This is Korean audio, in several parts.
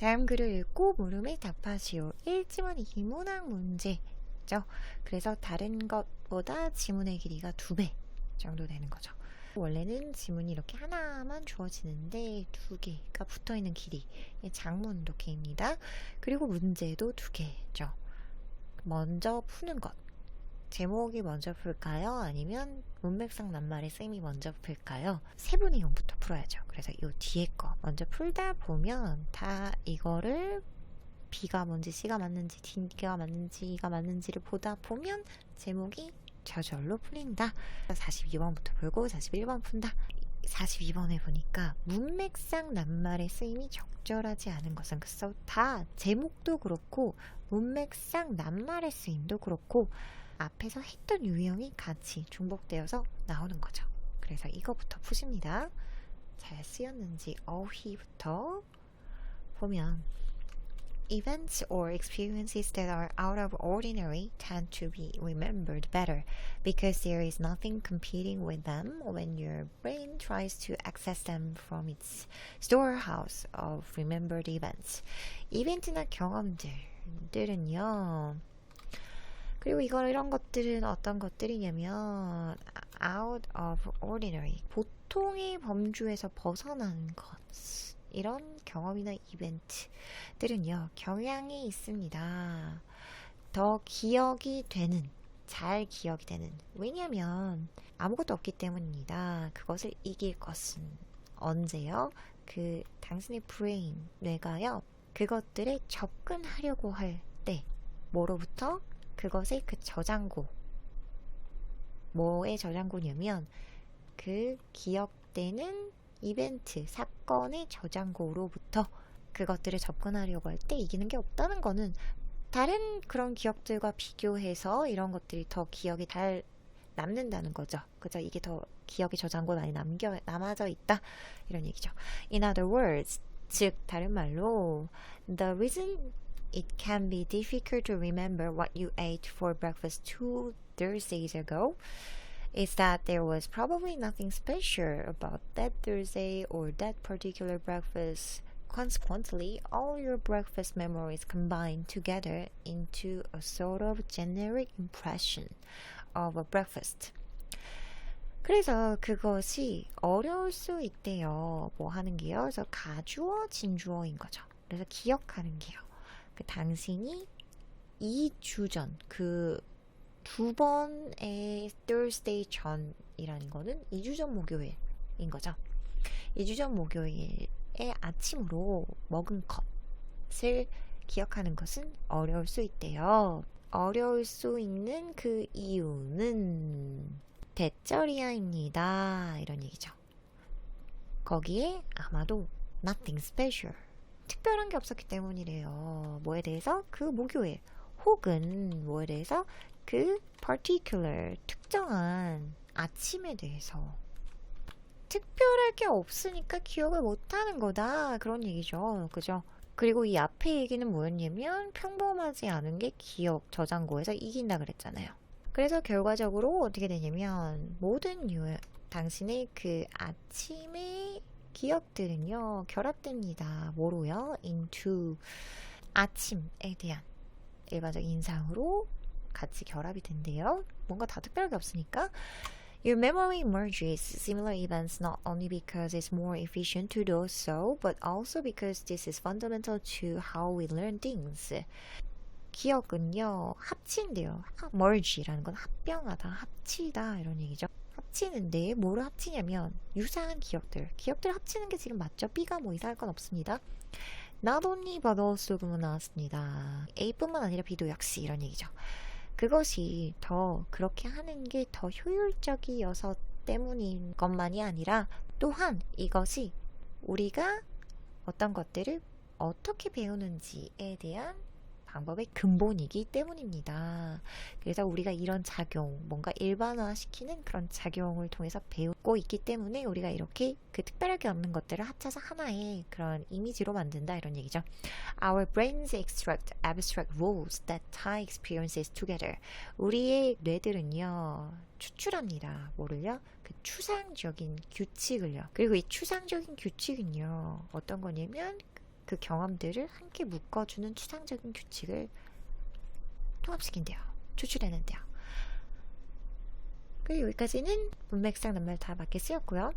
다음 글을 읽고 물음에 답하시오. 1지문 2문항 문제죠. 그래서 다른 것보다 지문의 길이가 2배 정도 되는 거죠. 원래는 지문이 이렇게 하나만 주어지는데 2개가 붙어있는 길이 장문 독해입니다. 그리고 문제도 2개죠. 먼저 푸는 것. 제목이 먼저 풀까요? 아니면 문맥상 낱말의 쌤이 먼저 풀까요? 세부 내용부터 풀어야죠. 그래서 이 뒤에 거 먼저 풀다 보면 다 이거를 B가 뭔지 C가 맞는지 D가 맞는지 E가 맞는지를 보다 보면 제목이 저절로 풀린다. 42번부터 풀고 41번 푼다. 42번에 보니까 문맥상 낱말의 쓰임이 적절하지 않은 것은 그래서 다 제목도 그렇고 문맥상 낱말의 쓰임도 그렇고 앞에서 했던 유형이 같이 중복되어서 나오는 거죠. 그래서 이거부터 푸십니다. 잘 쓰였는지 어휘부터 보면 Events or experiences that are out of ordinary tend to be remembered better because there is nothing competing with them when your brain tries to access them from its storehouse of remembered events. 이벤트나 경험들은요. 그리고 이런 것들은 어떤 것들이냐면 out of ordinary, 보통의 범주에서 벗어난 것. 이런 경험이나 이벤트들은요, 경향이 있습니다. 더 기억이 되는, 잘 기억이 되는. 왜냐면 아무것도 없기 때문입니다. 그것을 이길 것은 언제요? 당신의 브레인, 뇌가요, 그것들에 접근하려고 할 때, 뭐로부터? 그것의 그 저장고. 뭐의 저장고냐면 그 기억되는 이벤트, 사건의 저장고로부터 그것들을 접근하려고 할 때 이기는 게 없다는 거는 다른 그런 기억들과 비교해서 이런 것들이 더 기억이 잘 남는다는 거죠. 그죠? 이게 더 기억의 저장고 많이 남아져 있다. 이런 얘기죠. In other words, 즉 다른 말로 the reason it can be difficult to remember what you ate for breakfast 2 Thursdays ago is that there was probably nothing special about that Thursday or that particular breakfast. Consequently, all your breakfast memories combine together into a sort of generic impression of a breakfast. 그래서 그것이 어려울 수 있대요. 뭐 하는 게요? 그래서 가주어, 진주어인 거죠. 그래서 기억하는 게요. 당신이 2주 전, 2번의 Thursday 전이라는 거는 2주 전 목요일인 거죠. 2주 전 목요일에 아침으로 먹은 것을 기억하는 것은 어려울 수 있대요. 어려울 수 있는 그 이유는 대절이야입니다. 이런 얘기죠. 거기에 아마도 nothing special, 특별한 게 없었기 때문이래요. 뭐에 대해서? 그 목요일. 혹은 뭐에 대해서? 그 particular, 특정한 아침에 대해서. 특별할 게 없으니까 기억을 못하는 거다. 그런 얘기죠. 그죠? 그리고 이 앞에 얘기는 뭐였냐면 평범하지 않은 게 기억 저장고에서 이긴다 그랬잖아요. 그래서 결과적으로 어떻게 되냐면 모든 당신의 그 아침의 기억들은요 결합됩니다. 뭐로요? into 아침에 대한 일반적 인상으로 같이 결합이 된대요. 뭔가 다 특별하게 없으니까 Your memory merges similar events not only because it's more efficient to do so, but also because this is fundamental to how we learn things. 기억은요 합친대요. merge라는 건 합병하다, 합치다 이런 얘기죠. 합치는데 뭐를 합치냐면 유사한 기억들 합치는 게 지금 맞죠? B가 뭐 이상할 건 없습니다. Not only but also 그만 나왔습니다. A뿐만 아니라 B도 역시 이런 얘기죠. 그것이 더 그렇게 하는 게 더 효율적이어서 때문인 것만이 아니라 또한 이것이 우리가 어떤 것들을 어떻게 배우는지에 대한 방법의 근본이기 때문입니다. 그래서 우리가 이런 작용, 뭔가 일반화시키는 그런 작용을 통해서 배우고 있기 때문에 우리가 이렇게 그 특별하게 없는 것들을 합쳐서 하나의 그런 이미지로 만든다 이런 얘기죠. Our brains extract abstract rules that tie experiences together. 우리의 뇌들은요 추출합니다. 뭐를요? 그 추상적인 규칙을요. 그리고 이 추상적인 규칙은요 어떤 거냐면 그 경험들을 함께 묶어주는 추상적인 규칙을 통합시킨대요. 추출해낸대요. 그리고 여기까지는 문맥상 낱말 다 맞게 쓰였고요.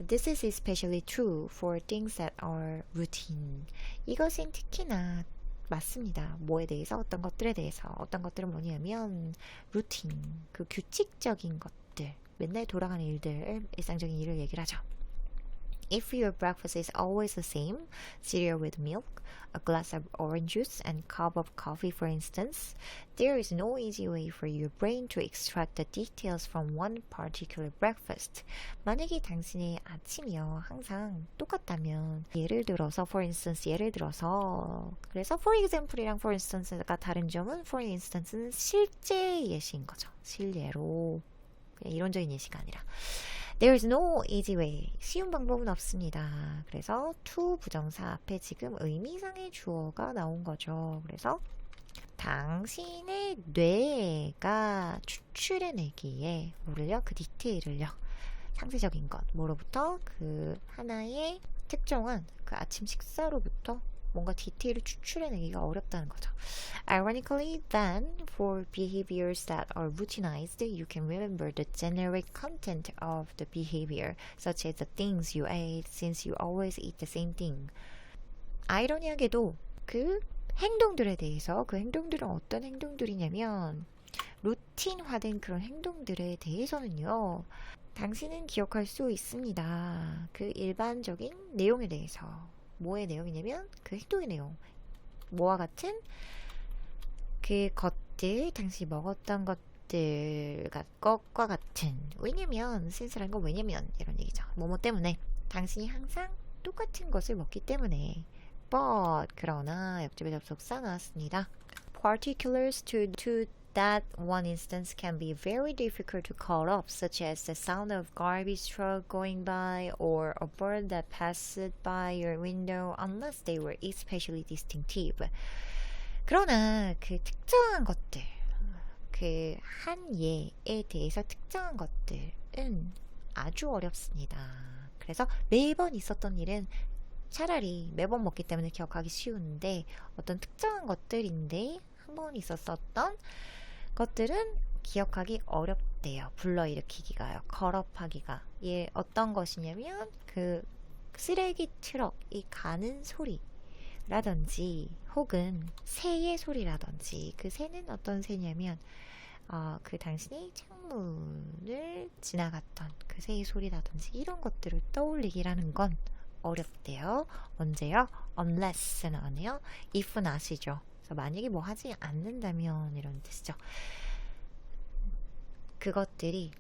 This is especially true for things that are routine. 이것은 특히나 맞습니다. 뭐에 대해서, 어떤 것들에 대해서. 어떤 것들은 뭐냐면 루틴, 그 규칙적인 것들, 맨날 돌아가는 일들, 일상적인 일을 얘기를 하죠. If your breakfast is always the same, cereal with milk, a glass of orange juice, and cup of coffee, for instance, there is no easy way for your brain to extract the details from one particular breakfast. 만약에 당신의 아침이요 항상 똑같다면, 예를 들어서, for instance, 그래서 for example이랑 for instance가 다른 점은 for instance는 실제 예시인 거죠. 실예로. 그냥 이론적인 예시가 아니라. There is no easy way. 쉬운 방법은 없습니다. 그래서 to 부정사 앞에 지금 의미상의 주어가 나온 거죠. 그래서 당신의 뇌가 추출해내기에 뭐를요? 그 디테일을요. 상세적인 것. 뭐로부터? 그 하나의 특정한 그 아침 식사로부터 뭔가 디테일을 추출해내기가 어렵다는 거죠. Ironically, then, for behaviors that are routinized, you can remember the generic content of the behavior, such as the things you ate, since you always eat the same thing. 아이러니하게도 그 행동들에 대해서, 그 행동들은 어떤 행동들이냐면 루틴화된 그런 행동들에 대해서는요, 당신은 기억할 수 있습니다. 그 일반적인 내용에 대해서. 뭐의 내용이냐면 그 행동의 내용. 뭐와 같은 그 것들, 당신이 먹었던 것과 같은. 왜냐면 신스란 건 왜냐면 이런 얘기죠. 뭐뭐 때문에. 당신이 항상 똑같은 것을 먹기 때문에. but 그러나 역접의 접속사 나왔습니다. Particulars to that one instance can be very difficult to call up, such as the sound of garbage truck going by or a bird that passed by your window, unless they were especially distinctive. 그러나 그 특정한 것들, 그 한 예에 대해서 특정한 것들은 아주 어렵습니다. 그래서 매번 있었던 일은 차라리 매번 먹기 때문에 기억하기 쉬운데, 어떤 특정한 것들인데 한 번 있었었던 것들은 기억하기 어렵대요. 불러일으키기가요. 컬업하기가. 예, 어떤 것이냐면 그 쓰레기 트럭이 가는 소리라든지 혹은 새의 소리라든지. 그 새는 어떤 새냐면 그 당신이 창문을 지나갔던 그 새의 소리라든지 이런 것들을 떠올리기라는 건 어렵대요. 언제요? unless 나왔네요. if는 아시죠? 만약에 뭐 하지 않는다면 이런 뜻이죠. 그것들이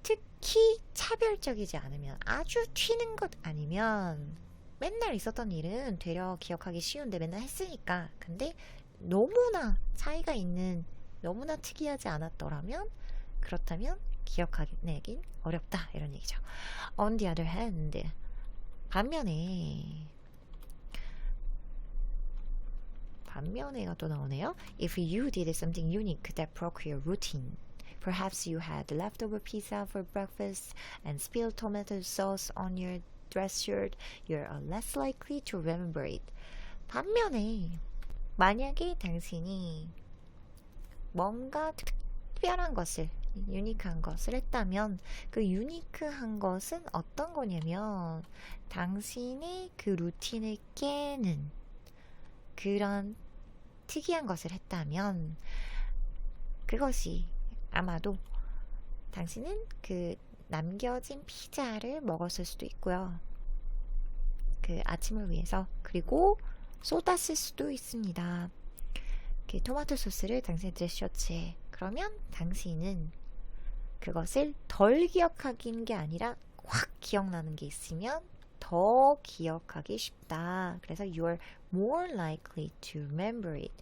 특히 차별적이지 않으면, 아주 튀는 것 아니면, 맨날 있었던 일은 되려 기억하기 쉬운데 맨날 했으니까. 근데 너무나 차이가 있는, 너무나 특이하지 않았더라면, 그렇다면 기억하긴 어렵다 이런 얘기죠. On the other hand, 반면에가 또 나오네요. If you did something unique that broke your routine, perhaps you had leftover pizza for breakfast and spilled tomato sauce on your dress shirt, you're less likely to remember it. 반면에 만약에 당신이 뭔가 특별한 것을, 유니크한 것을 했다면, 그 유니크한 것은 어떤 거냐면 당신의 그 루틴을 깨는 그런 특이한 것을 했다면, 그것이 아마도 당신은 그 남겨진 피자를 먹었을 수도 있고요. 그 아침을 위해서. 그리고 쏟았을 수도 있습니다. 그 토마토 소스를 당신의 드레스셔츠에. 그러면 당신은 그것을 덜 기억하기는 게 아니라 확 기억나는 게 있으면 더 기억하기 쉽다. 그래서 you're more likely to remember it.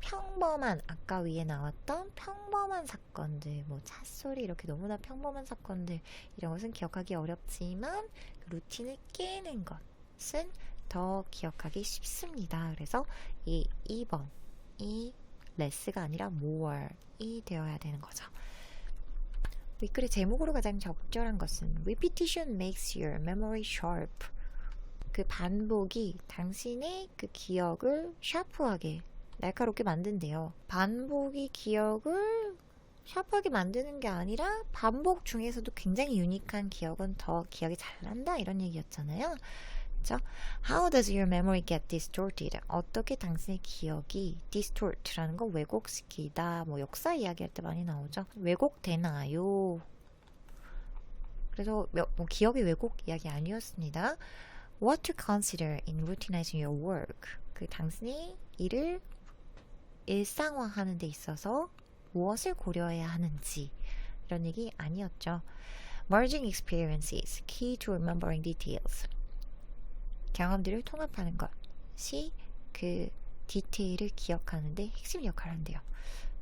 평범한, 아까 위에 나왔던 평범한 사건들, 뭐 찻소리, 이렇게 너무나 평범한 사건들, 이런 것은 기억하기 어렵지만 그 루틴을 깨는 것은 더 기억하기 쉽습니다. 그래서 이 2번이 less가 아니라 more이 되어야 되는 거죠. 윗글의 제목으로 가장 적절한 것은 Repetition makes your memory sharp. 그 반복이 당신의 그 기억을 샤프하게, 날카롭게 만든대요. 반복이 기억을 샤프하게 만드는 게 아니라 반복 중에서도 굉장히 유니크한 기억은 더 기억이 잘 난다, 이런 얘기였잖아요. 그렇죠? How does your memory get distorted? 어떻게 당신의 기억이 distort라는 거 왜곡시키다, 뭐 역사 이야기할 때 많이 나오죠. 왜곡되나요? 그래서 뭐 기억의 왜곡 이야기 아니었습니다. What to consider in routinizing your work? 그 당신이 일을 일상화하는 데 있어서 무엇을 고려해야 하는지, 이런 얘기 아니었죠. Merging experiences, key to remembering details. 경험들을 통합하는 것이 그 디테일을 기억하는 데 핵심 역할을 한대요.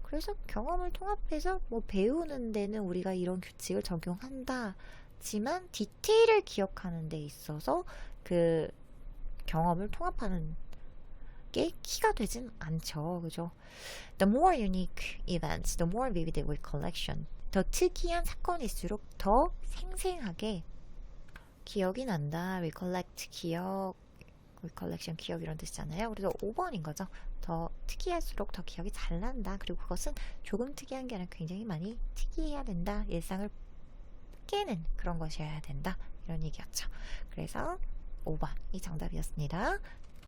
그래서 경험을 통합해서 뭐 배우는 데는 우리가 이런 규칙을 적용한다. 지만 디테일을 기억하는 데 있어서 그 경험을 통합하는 게 키가 되진 않죠. 그죠? The more unique events, the more vivid recollection. 더 특이한 사건일수록 더 생생하게 기억이 난다. recollect 기억, recollection 기억 이런 뜻이잖아요. 그래서 5번인 거죠. 더 특이할수록 더 기억이 잘 난다. 그리고 그것은 조금 특이한 게 아니라 굉장히 많이 특이해야 된다. 일상을 깨는 그런 것이어야 된다. 이런 얘기였죠. 그래서 5번이 정답이었습니다.